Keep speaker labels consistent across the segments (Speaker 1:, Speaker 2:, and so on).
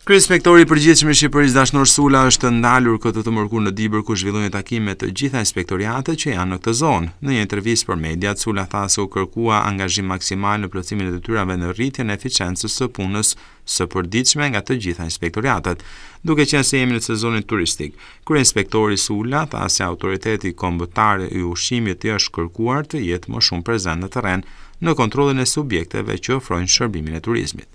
Speaker 1: Kryespektori i përgjithshëm i Shqipërisë Dashnor Sula është ndalur këtë të mërkur në Dibër ku zhvillojnë takime të gjitha inspektoriatët që janë në këtë zonë. Në një intervistë për mediat, Sula tha se u kërkua angazhim maksimal në plotësimin e detyrave në rritjen e eficiencës së punës së përditshme nga të gjitha inspektoriatët. Duke qenë se jemi në sezonin turistik, Kryeinspektori Sula tha se autoriteti kombëtar i ushqimit i është kërkuar të jetë më shumë prezent në terren në kontrollin e subjekteve që ofrojnë shërbimin e turizmit.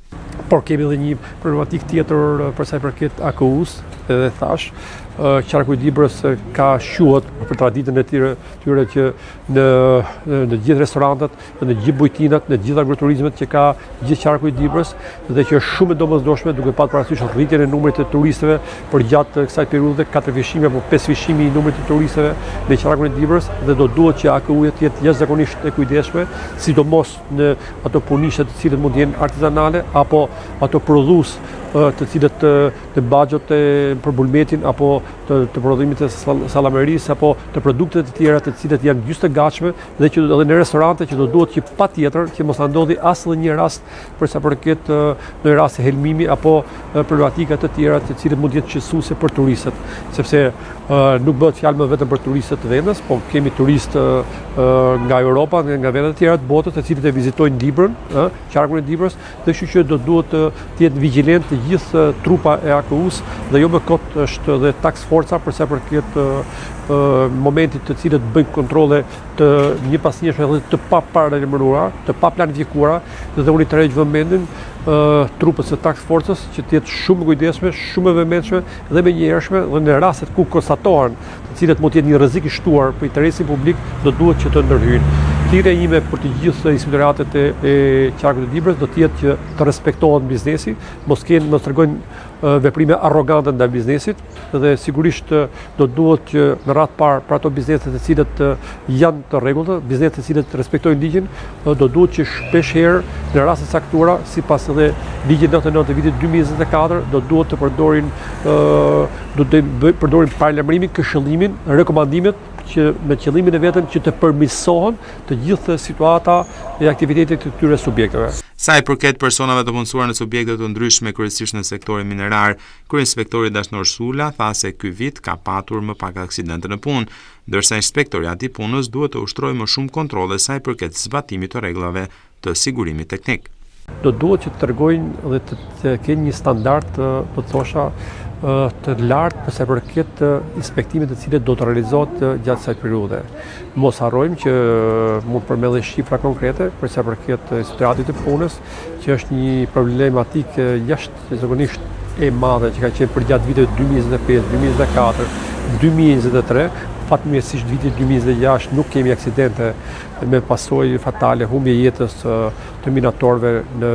Speaker 2: Por kemi edhe një problematik tjetër për sa i përket AKU-s, edhe thash, qarku i Dibrës ka shuhet për traditën e tyre që në gjithë restorantet, në gjithë bujtinat, në gjithë agroturizmet që ka gjithë qarku i Dibrës dhe që është shumë e domosdoshme duke pasur parasysh rritjen e numrit të turistëve për gjatë kësaj periudhe, 4 vishime apo 5 vishimi i numrit të turistëve në qarkun e Dibrës dhe do duhet që AKU-ja të jetë jashtëzakonisht e kujdesshme, sidomos në ato punishe të cilët mund të jenë artizanale apo ato prodhues të cilët të baxhot për bulmetin apo të prodhimit të sallamerisë apo të produktet të tjera të cilët janë gjysmë të gatshme dhe që edhe në restorante që do duhet që patjetër që mos ndodhi asnjë një rast për sa përket në rast të helmimi apo problematika të tjera të cilët mund të jetë shqetësuese për turistët, sepse nuk bëhet fjalë më vetëm për turistët të vendës, po kemi turistë nga Europa, nga vende të tjera të botës, të cilët e vizitojnë Dibrën, qarkun e Dibrës, dhe kështu që do duhet të jetë vigjilent të gjithë trupa e AKU-s dhe jo më kot është dhe task forca për sa përket momentit të cilët bëjnë kontrolle të një pas njëshme dhe të pa paralajmëruara, të pa planifikuara dhe unë i tërheq vëmendjen trupës së task forcës që të jetë shumë kujdesshme, shumë e vëmendshme dhe menjëhershme dhe në rastet ku konstatohen të cilët mund të jetë një rrezik i shtuar për interesin publik, do duhet që të ndërhyjnë. Thirrja ime për të gjithë inspektoratet e qarkut të Dibrës do të jetë që të respektohet biznesi, mos tregojnë veprime arrogante ndaj biznesit dhe sigurisht do duhet që në radhë parë për ato biznese të cilët janë të rregullta, biznese të cilët respektojnë ligjin, do duhet që shpesh herë në raste caktuara, sipas edhe ligjit 99 të vitit 2024, do duhet të përdorin paralajmërimin, këshillimin, rekomandimet që me qëllimin e vetëm që të përmirësohen të gjithë situata e aktivitetit të këtyre subjekteve.
Speaker 1: Sa i përket personave të punësuar në subjekte të ndryshme, kryesisht në sektorin minerar, Kryeinspektori Dashnor Sula tha se ky vit ka patur më pak aksidente në punë, ndërsa inspektoriati i punës duhet të ushtrojë më shumë kontrolle sa i përket zbatimit të rregullave të sigurimit teknik.
Speaker 2: Do duhet që të tregojnë dhe të kenë një standard, po të thosha, të lartë për sa i përket inspektimit të cilët do të realizohet gjatë kësaj periudhe. Mos harrojmë që mund përmendë shifra konkrete për sa i përket inspektoratit të punës, që është një problematik jashtëzakonisht e madhe që ka qenë përgjatë viteve 2025, 2024, 2023. Fatmirësisht vitit 2026 nuk kemi aksidente me pasojë fatale, humbje jetës të minatorëve në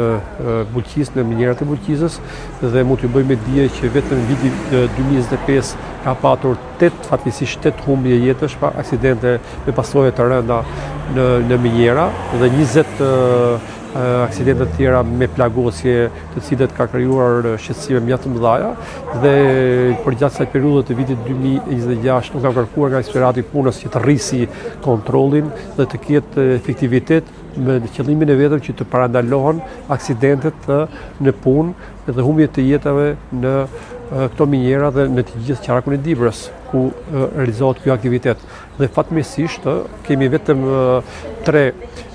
Speaker 2: Bulqis, në minerat e Bulqisës dhe mund të bëjmë dije që vetëm viti 2025 ka patur 8 humbje jetësh pa aksidente me pasojë të rënda në minera dhe 20 aksidente të tjera me plagosje të cilët ka krijuar shqetësime mjaft të mëdha dhe për gjatë kësaj periudhe të vitit 2026 nuk ka kërkuar nga inspektorati i punës që të rrisi kontrollin dhe të ketë efektivitet me qëllimin e vetëm që të parandalohen aksidentet në punë dhe humbjet të jetave në këto minjera dhe në të gjithë qarkun e Dibrës ku realizohet ky aktivitet. Dhe fatmirësisht kemi vetëm 3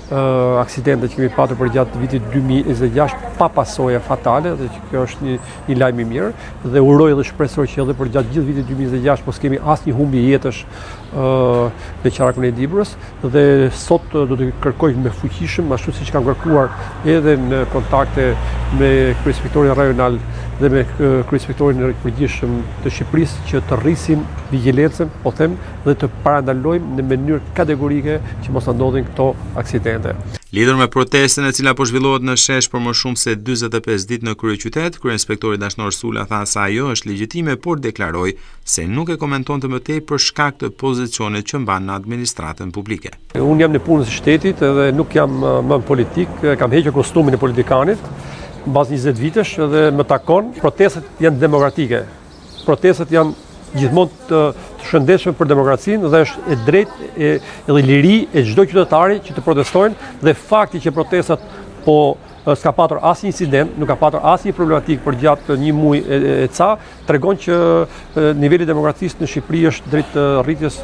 Speaker 2: aksidente që kemi patur për gjatë vitit 2026 pa pasojë fatale dhe që kjo është një lajm i mirë dhe uroj dhe shpresoj që edhe për gjatë gjithë vitit 2026 mos kemi asnjë humbje jetësh në qarkun e Dibrës dhe sot do të kërkoj me fuqishëm ashtu siç kam kërkuar edhe në kontakte me Kryeinspektorin rajonal dhe me Kryeinspektorin e përgjithshëm të Shqipërisë që të rrisin vigjilencën, po them, dhe të parandalojmë në mënyrë kategorike që mos ndodhin këto aksidente.
Speaker 1: Lidhur me protestën e cila po zhvillohet në shesh për më shumë se 45 ditë në kryeqytet, Kryeinspektori Dashnor Sula tha se ajo është legjitime, por deklaroi se nuk e komentonte më tej për shkak të pozicionit që mban në administratën publike.
Speaker 2: Unë jam në punën e shtetit dhe nuk jam më politik, kam hequr kostumin e politikanit mbas 20 vitesh dhe më takon. Protestat janë demokratike. Protestat janë gjithmonë të shëndetshme për demokracinë dhe është e drejtë edhe liri e çdo qytetari që të protestojnë dhe fakti që protestat po s'ka patur asnjë incident, nuk ka patur asnjë problematik për gjatë një muaji e ca, tregon që niveli i demokracisë në Shqipëri është drejt rritjes